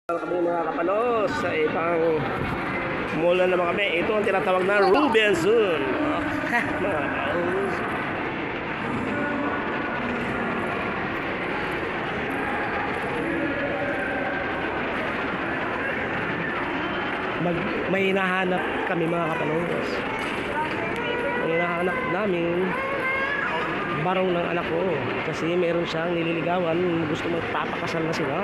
Kami mga kapalos sa ibang mall na naman kami. Ito ang tinatawag na Robinson. Mga kapalos. May hinahanap kami mga kapalos. May hinahanap namin barong ng anak ko kasi meron siyang nililigawan, gusto magpapakasal na sila.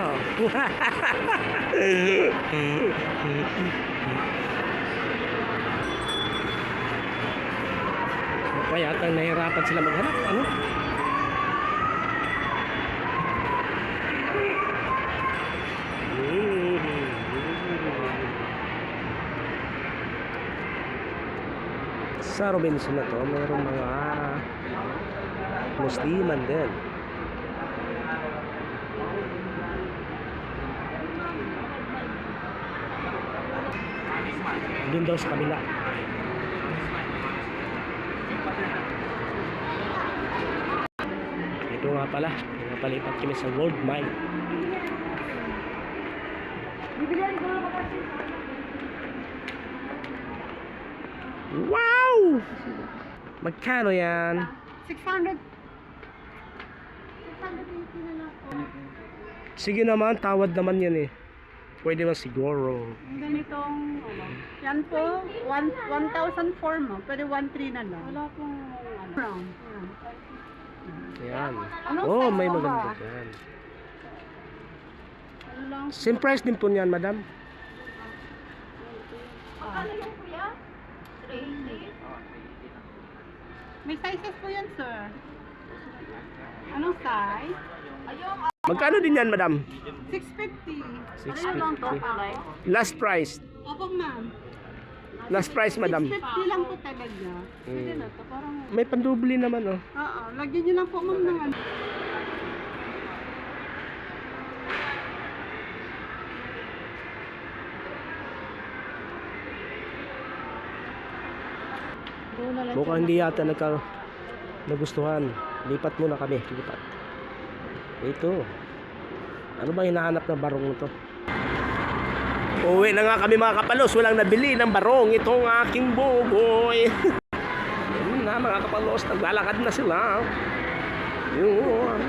Kaya nahirapan sila maghanap ano. Sa Robinson na to mayroong mga Musliman din. Doon daw sa kabila. Ito nga pala, napalipat kami sa World Mine. Wow! Magkano yan? 600. 680 na lang po. Sige naman, tawad naman yan eh. Pwede man siguro. Yung ganitong, yan po, 1,004 mo. Pwede 1,300 na lang. Wala pong, brown. Ayan. Anong Oh, size may po maganda ba? yan. Ano lang? Same price din po niyan, madam. Ano lang kuya? 380? May sizes po yan, sir. Anong size? Magkano din yan, madam? 650. 650. Last price. Opo, ma'am. Last price, madam. 650 lang po talaga. Pwede Hmm. na to, parang... May pandubli naman, oh. Oo, lagyan nyo lang po, ma'am, ng ano. Mukhang hindi yata nagustuhan. Lipat muna kami. Lipat. Ito. Ano ba hinahanap na barong ito? Uwi na nga kami mga kapalos. Walang nabili ng barong. Itong aking buboy. Yun na mga kapalos. Naglalakad na sila. Yun.